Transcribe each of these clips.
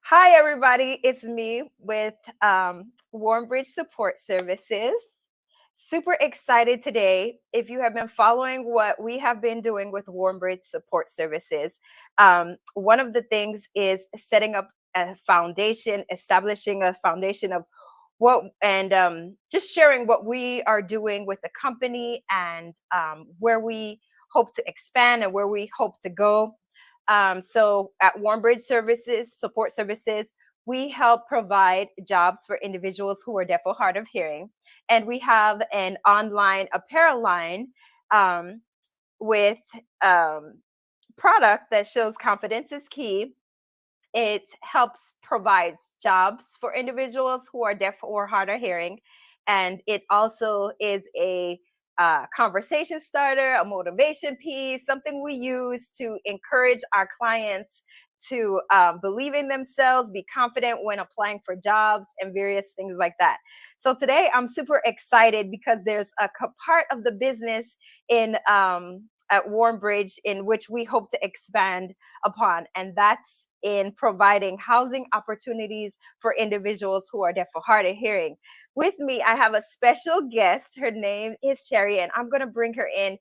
Hi, everybody. It's me with Warmbridge Support Services. Super excited today. If you have been following what we have been doing with Warmbridge Support Services, one of the things is setting up a foundation, establishing a foundation of what, and just sharing what we are doing with the company and where we hope to expand and where we hope to go. So at Warmbridge Services, Support Services, we help provide jobs for individuals who are deaf or hard of hearing. And we have an online apparel line um, with um, product that shows confidence is key. It helps provide jobs for individuals who are deaf or hard of hearing. And it also is a conversation starter, a motivation piece, something we use to encourage our clients to believe in themselves, be confident when applying for jobs, and various things like that. So today I'm super excited because there's a part of the business in at Warmbridge in which we hope to expand upon, and that's in providing housing opportunities for individuals who are deaf or hard of hearing. With me, I have a special guest. Her name is Sherry, and I'm going to bring her in.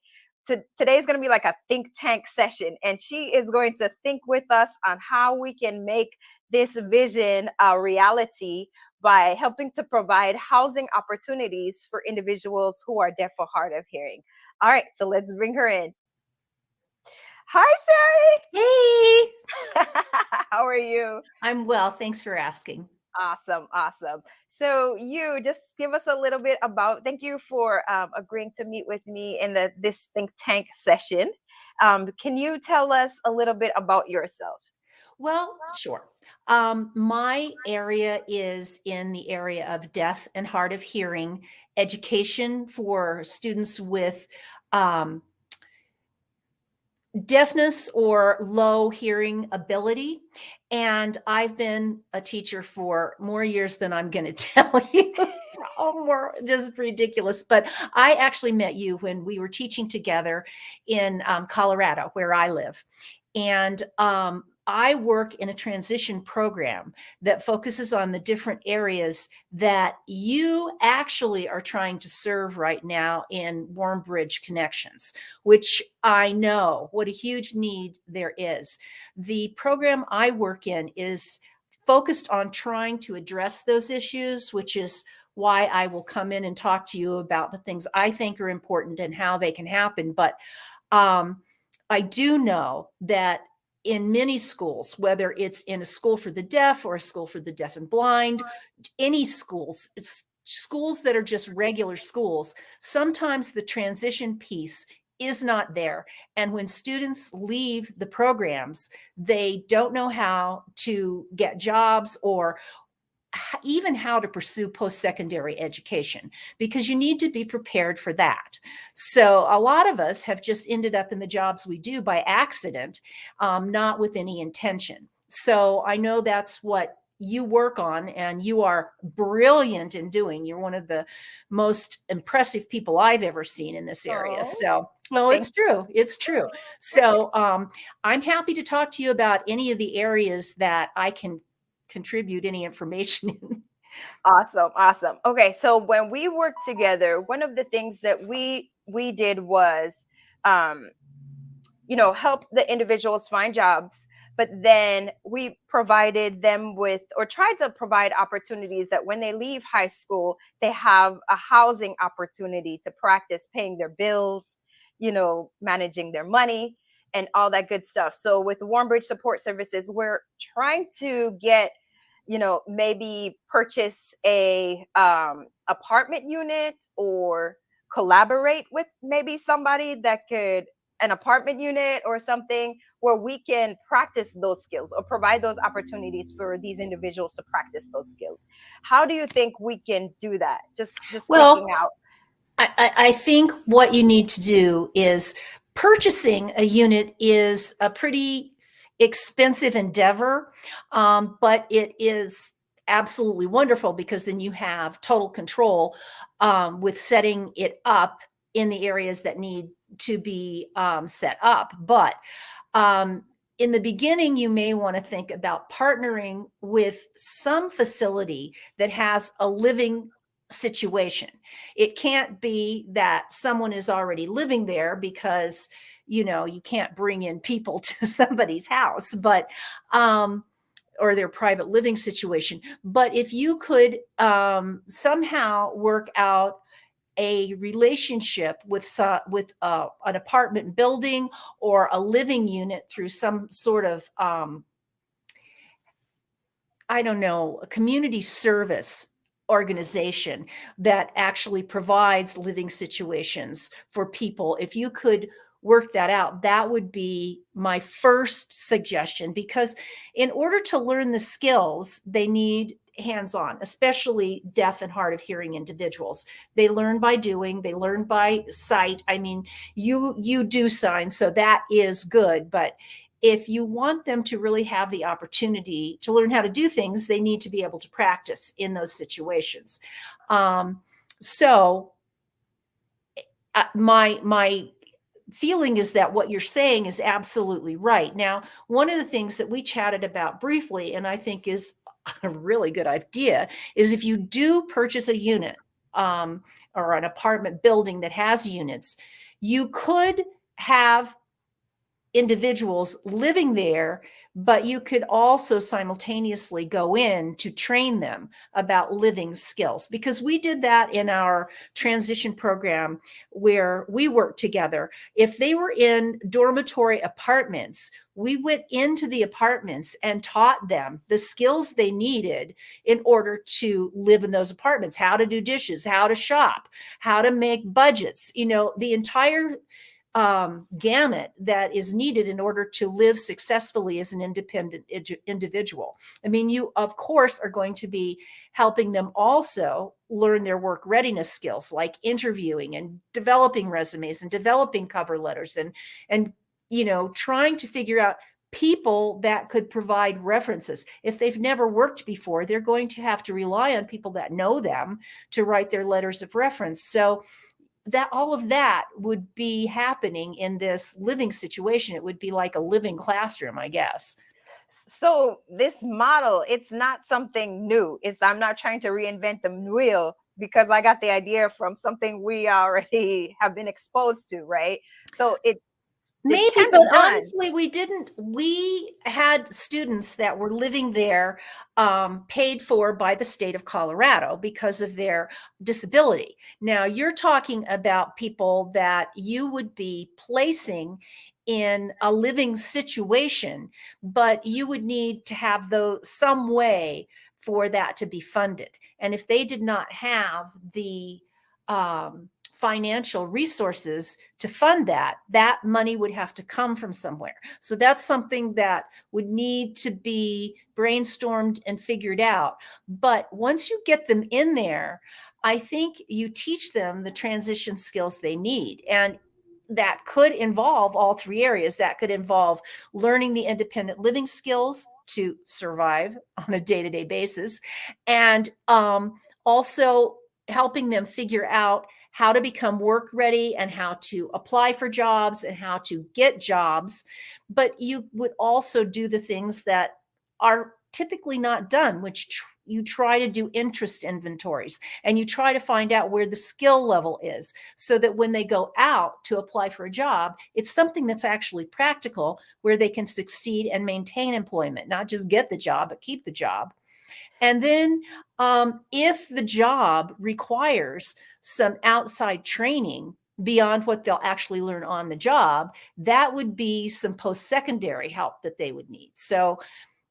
Today's going to be like a think tank session, and she is going to think with us on how we can make this vision a reality by helping to provide housing opportunities for individuals who are deaf or hard of hearing. All right, so let's bring her in. Hi, Hey, Sherry. How are you? I'm well. Thanks for asking. Awesome, awesome. So you just give us a little bit about. Thank you for agreeing to meet with me in this think tank session. Can you tell us a little bit about yourself? Well, sure. My area is in the area of deaf and hard of hearing education for students with um, deafness or low hearing ability. And I've been a teacher for more years than I'm going to tell you. Oh, more just ridiculous. But I actually met you when we were teaching together in Colorado, where I live. And I work in a transition program that focuses on the different areas that you actually are trying to serve right now in Warmbridge Connections, which I know what a huge need there is. The program I work in is focused on trying to address those issues, which is why I will come in and talk to you about the things I think are important and how they can happen. But um, I do know that in many schools, whether it's in a school for the deaf or a school for the deaf and blind, any schools, it's schools that are just regular schools, sometimes the transition piece is not there. And when students leave the programs, they don't know how to get jobs or even how to pursue post-secondary education, because you need to be prepared for that. So a lot of us have just ended up in the jobs we do by accident, not with any intention. So I know that's what you work on, and you are brilliant in doing. You're one of the most impressive people I've ever seen in this area. Oh, So, well, thank it's true. It's true. So I'm happy to talk to you about any of the areas that I can contribute any information in. Awesome, awesome. Okay, so when we worked together, one of the things that we did was um, help the individuals find jobs, but then we provided them with or tried to provide opportunities that when they leave high school, they have a housing opportunity to practice paying their bills, managing their money and all that good stuff. So with Warmbridge Support Services, we're trying to get maybe purchase a apartment unit or collaborate with maybe somebody that could an apartment unit or something where we can practice those skills or provide those opportunities for these individuals to practice those skills. How do you think we can do that? Just thinking Well, out. I think what you need to do is purchasing a unit is a pretty expensive endeavor, but it is absolutely wonderful because then you have total control with setting it up in the areas that need to be set up. But um, in the beginning, you may want to think about partnering with some facility that has a living situation. It can't be that someone is already living there, because you can't bring in people to somebody's house, but or their private living situation. But if you could somehow work out a relationship with an apartment building or a living unit through some sort of I don't know, a community service organization that actually provides living situations for people. If you could work that out, that would be my first suggestion, because in order to learn the skills, they need hands-on, especially deaf and hard of hearing individuals. They learn by doing, they learn by sight. I mean, you do sign, so that is good, but if you want them to really have the opportunity to learn how to do things, they need to be able to practice in those situations. So my feeling is that what you're saying is absolutely right. Now, one of the things that we chatted about briefly, and I think is a really good idea, is if you do purchase a unit or an apartment building that has units, you could have individuals living there, but you could also simultaneously go in to train them about living skills, because we did that in our transition program where we worked together. If they were in dormitory apartments, we went into the apartments and taught them the skills they needed in order to live in those apartments: how to do dishes, how to shop, how to make budgets, the entire gamut that is needed in order to live successfully as an independent individual. I mean, you, of course, are going to be helping them also learn their work readiness skills, like interviewing and developing resumes and developing cover letters and trying to figure out people that could provide references. If they've never worked before, they're going to have to rely on people that know them to write their letters of reference. So that all of that would be happening in this living situation. It would be like a living classroom, I guess. So this model, it's not something new. I'm not trying to reinvent the wheel, because I got the idea from something we already have been exposed to, right? So it Maybe, can but be done. honestly, we had students that were living there, paid for by the state of Colorado because of their disability. Now, you're talking about people that you would be placing in a living situation, but you would need to have some way for that to be funded. And if they did not have the financial resources to fund that money would have to come from somewhere. So that's something that would need to be brainstormed and figured out. But once you get them in there, I think you teach them the transition skills they need. And that could involve all three areas. That could involve learning the independent living skills to survive on a day-to-day basis, and also helping them figure out how to become work ready and how to apply for jobs and how to get jobs. But you would also do the things that are typically not done, which you try to do interest inventories and you try to find out where the skill level is, so that when they go out to apply for a job, it's something that's actually practical, where they can succeed and maintain employment, not just get the job, but keep the job. And then if the job requires some outside training beyond what they'll actually learn on the job, that would be some post-secondary help that they would need. So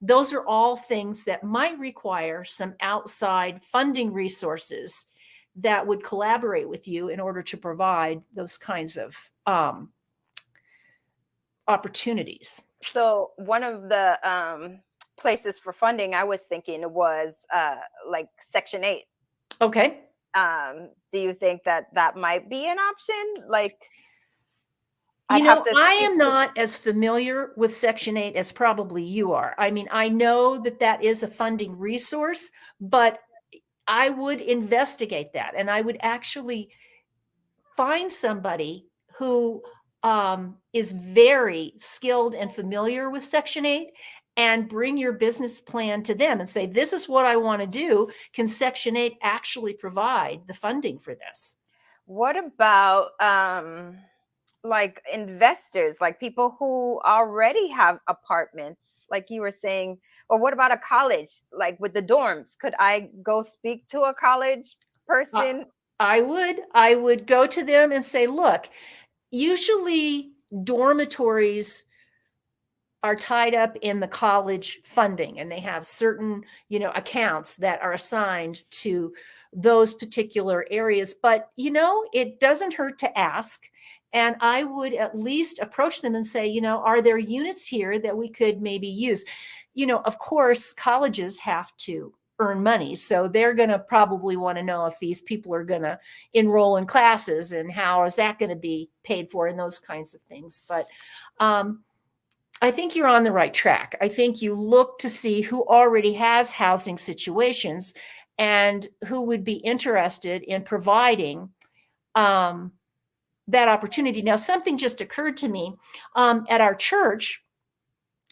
those are all things that might require some outside funding resources that would collaborate with you in order to provide those kinds of opportunities. So one of the places for funding I was thinking was like Section 8. Okay. Do you think that might be an option? Like, I am not as familiar with Section 8 as probably you are. I mean, I know that is a funding resource, but I would investigate that, and I would actually find somebody who is very skilled and familiar with Section 8, and bring your business plan to them and say, this is what I want to do. Can Section 8 actually provide the funding for this? What about like investors, like people who already have apartments, like you were saying? Or what about a college, like with the dorms? Could I go speak to a college Uh, person? I would go to them and say, look, usually dormitories are tied up in the college funding, and they have certain, accounts that are assigned to those particular areas. But, it doesn't hurt to ask. And I would at least approach them and say, are there units here that we could maybe use? Of course, colleges have to earn money. So they're going to probably want to know if these people are going to enroll in classes, and how is that going to be paid for, and those kinds of things. But I think you're on the right track. I think you look to see who already has housing situations and who would be interested in providing that opportunity. Now, something just occurred to me. At our church,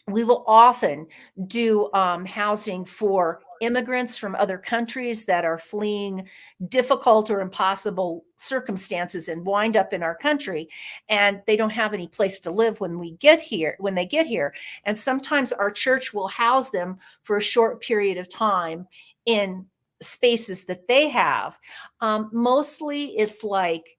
we will often do housing for immigrants from other countries that are fleeing difficult or impossible circumstances and wind up in our country, and they don't have any place to live when they get here. And sometimes our church will house them for a short period of time in spaces that they have. Mostly it's like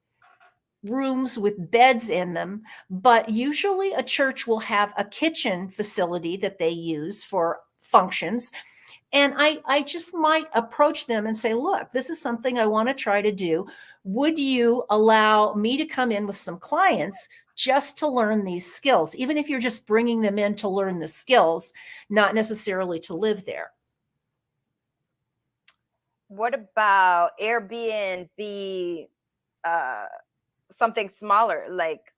rooms with beds in them, but usually a church will have a kitchen facility that they use for functions. And I just might approach them and say, look, this is something I want to try to do. Would you allow me to come in with some clients just to learn these skills, even if you're just bringing them in to learn the skills, not necessarily to live there? What about Airbnb, uh, something smaller, like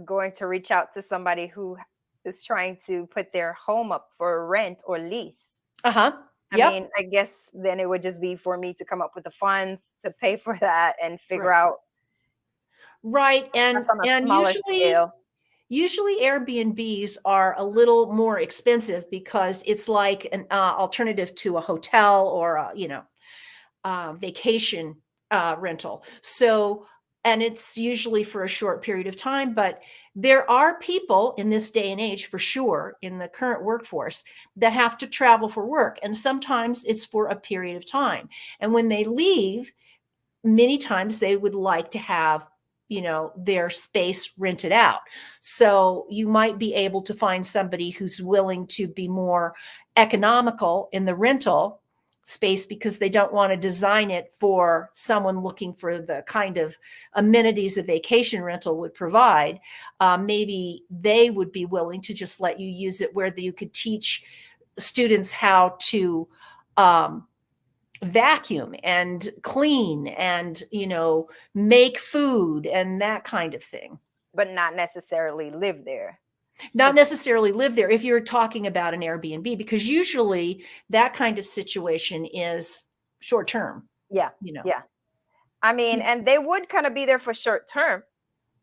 going to reach out to somebody who is trying to put their home up for rent or lease? Uh-huh. I Yep. mean, I guess then it would just be for me to come up with the funds to pay for that and figure Right. out Right. that's And on a and smaller usually scale. Usually Airbnbs are a little more expensive because it's like an alternative to a hotel or vacation rental. So, and it's usually for a short period of time, but there are people in this day and age, for sure, in the current workforce, that have to travel for work. And sometimes it's for a period of time. And when they leave, many times they would like to have their space rented out. So you might be able to find somebody who's willing to be more economical in the rental space, because they don't want to design it for someone looking for the kind of amenities a vacation rental would provide. Maybe they would be willing to just let you use it where you could teach students how to vacuum and clean and make food and that kind of thing. But not necessarily live there. Not necessarily live there if you're talking about an Airbnb, because usually that kind of situation is short term. Yeah. Yeah. I mean, and they would kind of be there for short term.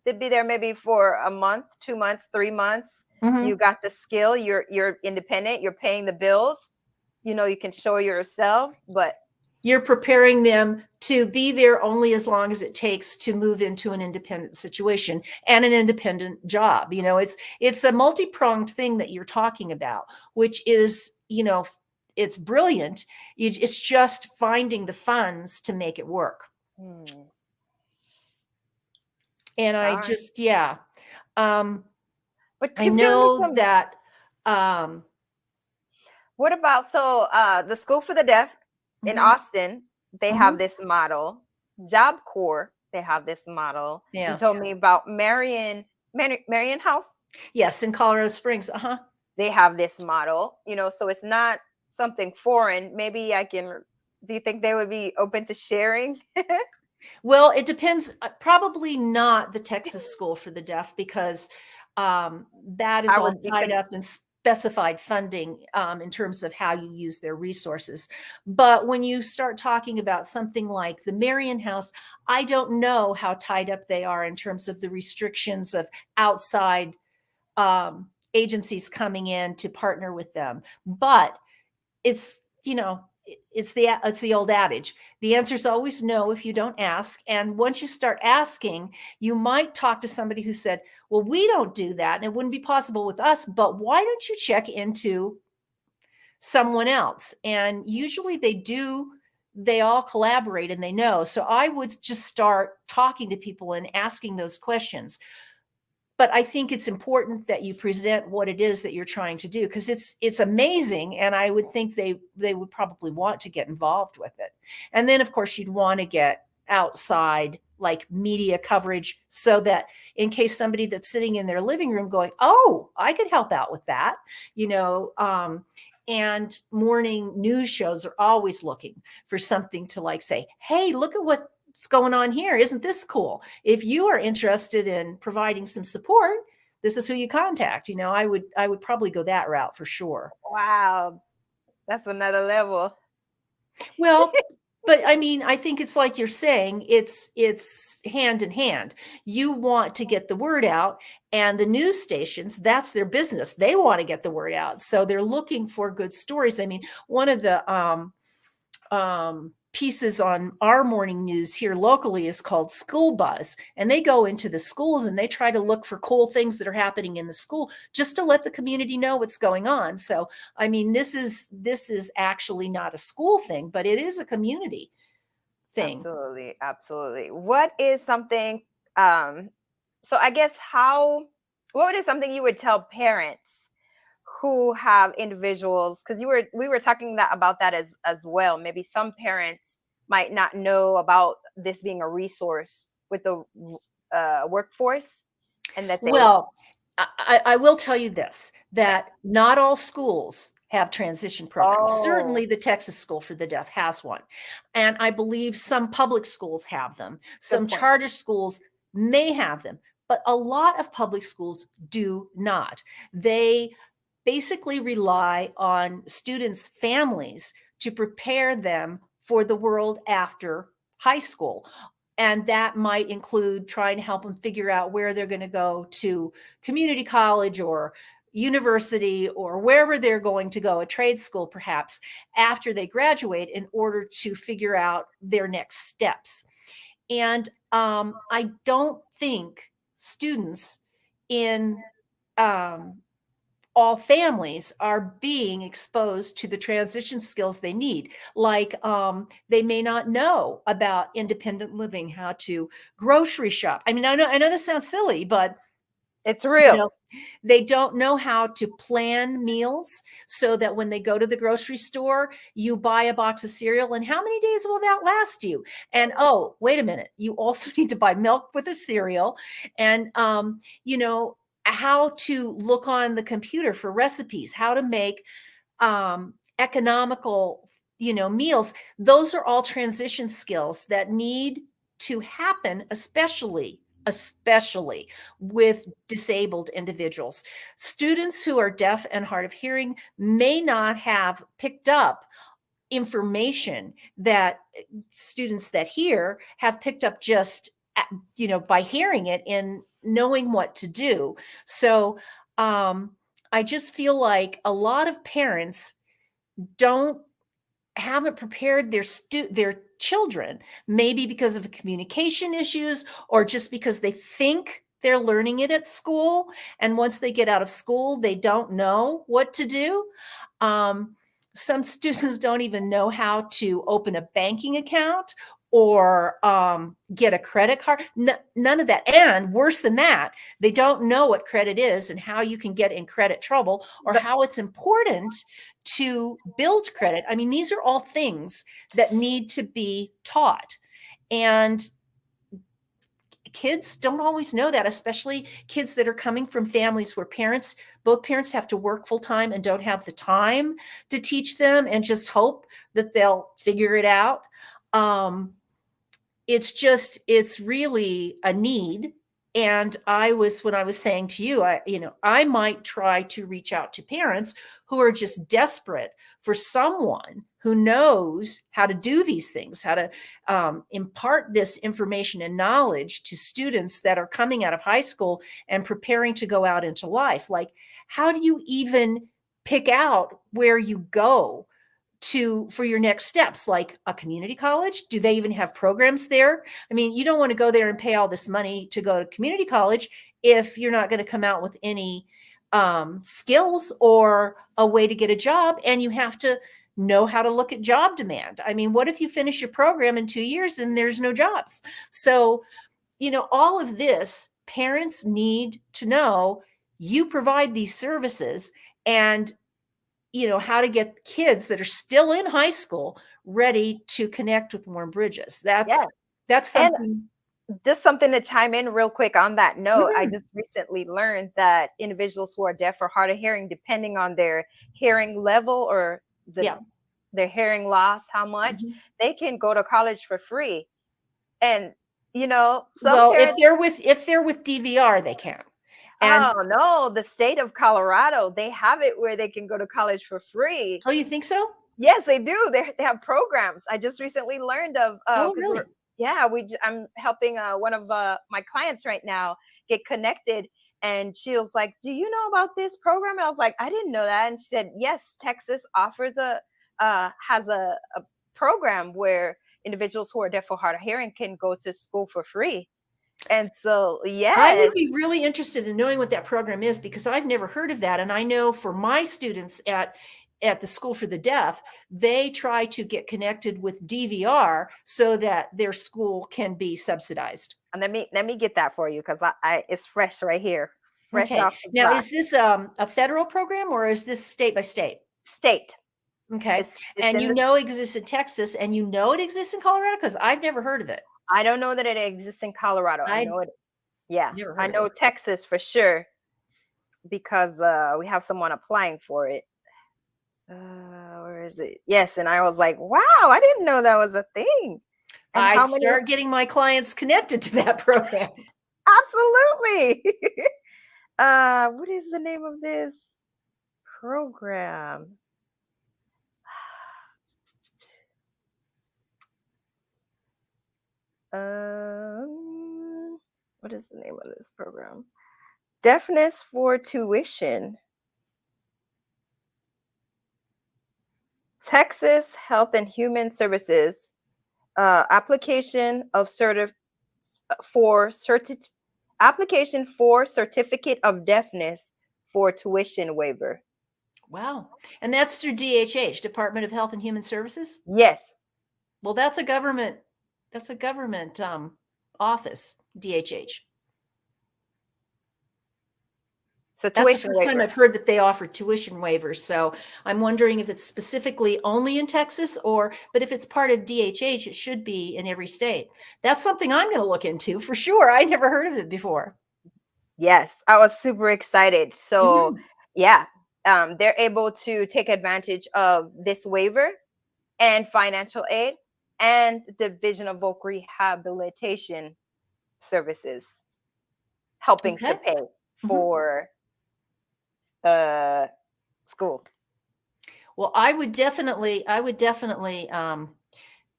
They'd be there maybe for a month, 2 months, 3 months. Mhm. You got the skill, you're independent, you're paying the bills, you can show yourself, but You're preparing them to be there only as long as it takes to move into an independent situation and an independent job. It's a multi-pronged thing that you're talking about, which is, it's brilliant. It's just finding the funds to make it work. And I all right. just, yeah. But I keep giving me know some. that, What about the School for the Deaf in mhm, Austin? They have mhm, this model. Job Corps, they have this model. You yeah. told me about Marion House. Yes, in Colorado Springs. Uh-huh. They have this model. So it's not something foreign. Maybe I can. Do you think they would be open to sharing? Well, it depends. Probably not the Texas School for the Deaf, because that is I all would be tied up in specified funding in terms of how you use their resources. But when you start talking about something like the Marian House, I don't know how tied up they are in terms of the restrictions of outside agencies coming in to partner with them. But it's, it's the old adage. The answer is always no if you don't ask. And once you start asking, you might talk to somebody who said, well, we don't do that and it wouldn't be possible with us, but why don't you check into someone else? And usually they do. They all collaborate and they know. So I would just start talking to people and asking those questions. But I think it's important that you present what it is that you're trying to do, because it's amazing, and I would think they would probably want to get involved with it. And then of course you'd want to get outside like media coverage, so that in case somebody that's sitting in their living room going, oh, I could help out with that, and morning news shows are always looking for something to like say, hey, look at what's going on here. Isn't this cool? If you are interested in providing some support, this is who you contact. I would probably go that route for sure. Wow. That's another level. Well, but I mean, I think it's like you're saying, it's hand in hand. You want to get the word out, and the news stations, that's their business. They want to get the word out. So they're looking for good stories. I mean, one of the pieces on our morning news here locally is called School Buzz, and they go into the schools and they try to look for cool things that are happening in the school just to let the community know what's going on. So I mean, this is actually not a school thing, but it is a community thing. Absolutely. What is something so I guess what is something you would tell parents who have individuals, because we were talking about that as well. Maybe some parents might not know about this being a resource with the workforce, and that I will tell you this, that not all schools have transition programs. Certainly the Texas School for the Deaf has one. And I believe some public schools have them. Some charter schools may have them, but a lot of public schools do not. They basically rely on students' families to prepare them for the world after high school. And that might include trying to help them figure out where they're going to go to community college or university, or wherever they're going to go, a trade school perhaps, after they graduate, in order to figure out their next steps. And I don't think students in all families are being exposed to the transition skills they need. Like they may not know about independent living, how to grocery shop. I mean, I know this sounds silly, but it's real. They don't know how to plan meals so that when they go to the grocery store, you buy a box of cereal and how many days will that last you? And oh, wait a minute, you also need to buy milk with a cereal, and how to look on the computer for recipes, how to make economical, meals. Those are all transition skills that need to happen, especially with disabled individuals. Students who are deaf and hard of hearing may not have picked up information that students that hear have picked up just by hearing it and knowing what to do. So I just feel like a lot of parents haven't prepared their children, maybe because of communication issues, or just because they think they're learning it at school, and once they get out of school they don't know what to do. Some students don't even know how to open a banking account or get a credit card. None of that. And worse than that, they don't know what credit is and how you can get in credit trouble, or how it's important to build credit. I mean, these are all things that need to be taught. And kids don't always know that, especially kids that are coming from families where both parents have to work full time and don't have the time to teach them and just hope that they'll figure it out. It's really a need And when I was saying to you, I might try to reach out to parents who are just desperate for someone who knows how to do these things, how to impart this information and knowledge to students that are coming out of high school and preparing to go out into life. Like, how do you even pick out where you go for your next steps, like a community college? Do they even have programs there? I mean, you don't want to go there and pay all this money to go to community college if you're not going to come out with any skills or a way to get a job, and you have to know how to look at job demand. I mean, what if you finish your program in 2 years and there's no jobs? So, all of this, parents need to know you provide these services, and how to get kids that are still in high school ready to connect with Warm Bridges. Yeah. That's And something. just something to chime in real quick on that note, I Mhm. just recently learned that individuals who are deaf or hard of hearing, depending on their hearing level or Yeah. their hearing loss, how much, Mhm. they can go to college for free. And some Well, parents, if they're with DVR, they can. And oh no, the state of Colorado, they have it where they can go to college for free. oh, you think so? Yes, they do. They have programs. I just recently learned of Oh, because really? I'm helping one of my clients right now get connected, and she was like, "Do you know about this program?" And I was like, "I didn't know that." And she said, "Yes, Texas offers has a program where individuals who are deaf or hard of hearing can go to school for free." And so, I yes, would be really interested in knowing what that program is, because I've never heard of that. And I know for my students at the School for the Deaf, they try to get connected with DVR so that their school can be subsidized. and let me get that for you because I it's fresh right here, fresh Okay. off the Now, block. is this a federal program, or is this state by state? State. Okay. It's And in the it exists in Texas, and it exists in Colorado, because I've never heard of it. I don't know that it exists in Colorado. I I know it. Yeah, never I heard of know it. Texas for sure because we have someone applying for it. Where is it? Yes, and I was like, wow, I didn't know that was a thing. And I'd how many? start getting my clients connected to that program. Absolutely. What is the name of this program? What is the name of this program? Deafness for Tuition. Texas Health and Human Services application of for certi- application for certificate of deafness for tuition waiver. Wow. And that's through DHH, Department of Health and Human Services? Yes, Well, that's a government office, DHH. it's a That's the tuition first time waiver. I've heard that they offer tuition waivers. So I'm wondering if it's specifically only in Texas, but if it's part of DHH, it should be in every state. That's something I'm going to look into for sure. I never heard of it before. Yes, I was super excited. So, Mhm. yeah, they're able to take advantage of this waiver and financial aid and Division of Voc Rehabilitation Services helping to Okay. pay Mhm. for school. Well, I would definitely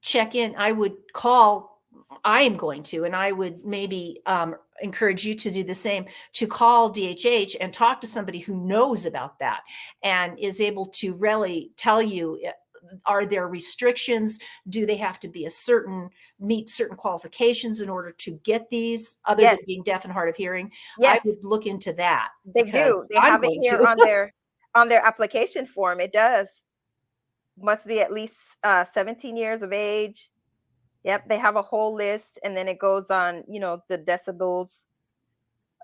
check in. I would call. I am going to, and I would maybe encourage you to do the same, to call DHH and talk to somebody who knows about that and is able to really tell you, are there restrictions? Do they have to be meet certain qualifications in order to get these, other than Yes, being deaf and hard of hearing? I yes, would look into that, they do. because They I'm have it going here to. on their application form. It does. Must be at least 17 years of age. Yep, they have a whole list, and then it goes on, the decibels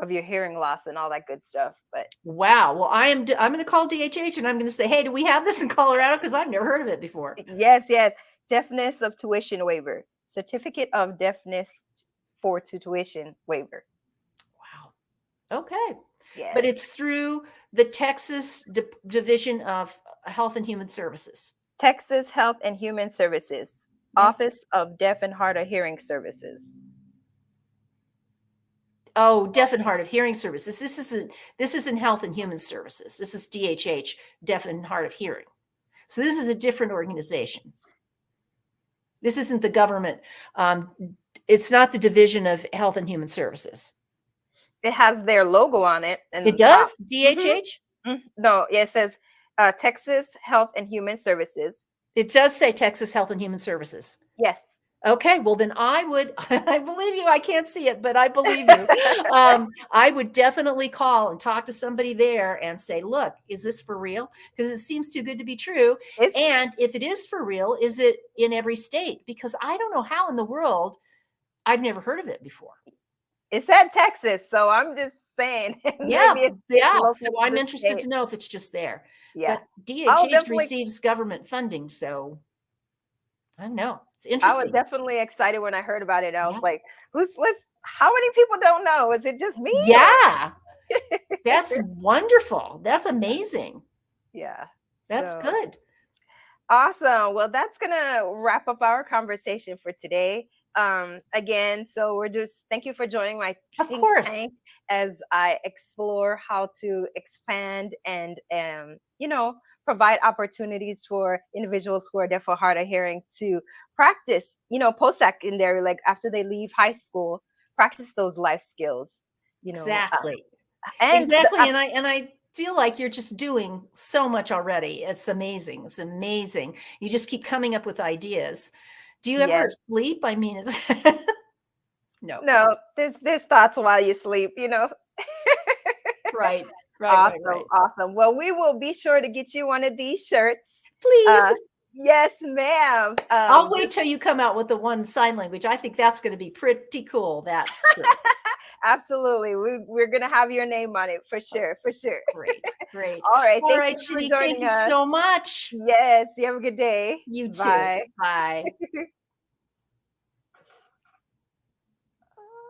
of your hearing loss and all that good stuff. But Wow. Well, I'm going to call DHH and I'm going to say, hey, do we have this in Colorado? Because I've never heard of it before. yes, yes, deafness of tuition waiver, certificate of deafness for tuition waiver. Wow. Okay. But Yes, it's through the Texas Division of Health and Human Services. Texas Health and Human Services, Yep. Office of Deaf and Hard of Hearing Services. Oh, deaf and hard of hearing services. This isn't Health and Human Services. This is DHH, Deaf and Hard of Hearing. So this is a different organization. This isn't the government. It's not the Division of Health and Human Services. It has their logo on it. And It does? DHH? No, it says Texas Health and Human Services. It does say Texas Health and Human Services. Yes. Okay, well then I believe you. I can't see it, but I believe you. I would definitely call and talk to somebody there and say, look, is this for real? Because it seems too good to be true. And if it is for real, is it in every state? Because I don't know how in the world, I've never heard of it before. It said Texas, so I'm just saying. Yeah. local So to I'm the interested state. to know if it's just there. Yeah. But DHH definitely- receives government funding, so I don't know. It's I interesting. was definitely excited when I heard about it. I was Yeah. like, how many people don't know? Is it just me? Yeah. That's wonderful. That's amazing. Yeah. That's So- good. Awesome. Well, that's gonna wrap up our conversation for today. Again, so thank you for joining my Of think course. tank as I explore how to expand and provide opportunities for individuals who are deaf or hard of hearing to practice, post-secondary, like after they leave high school, practice those life skills. Exactly. And Exactly. And I feel like you're just doing so much already. It's amazing. It's amazing. You just keep coming up with ideas. Do you ever Yes. sleep? I mean, it's no. No, there's thoughts while you sleep, Right. Awesome, awesome. Well, we will be sure to get you one of these shirts. Please. Yes, ma'am. I'll wait till you come out with the one sign language. I think that's going to be pretty cool. That's true. Absolutely. We're gonna have your name on it for sure. Great. All right. All right, Thank you for Shani, joining thank you us. so much. Yes. You have a good day. You too. Bye. Bye.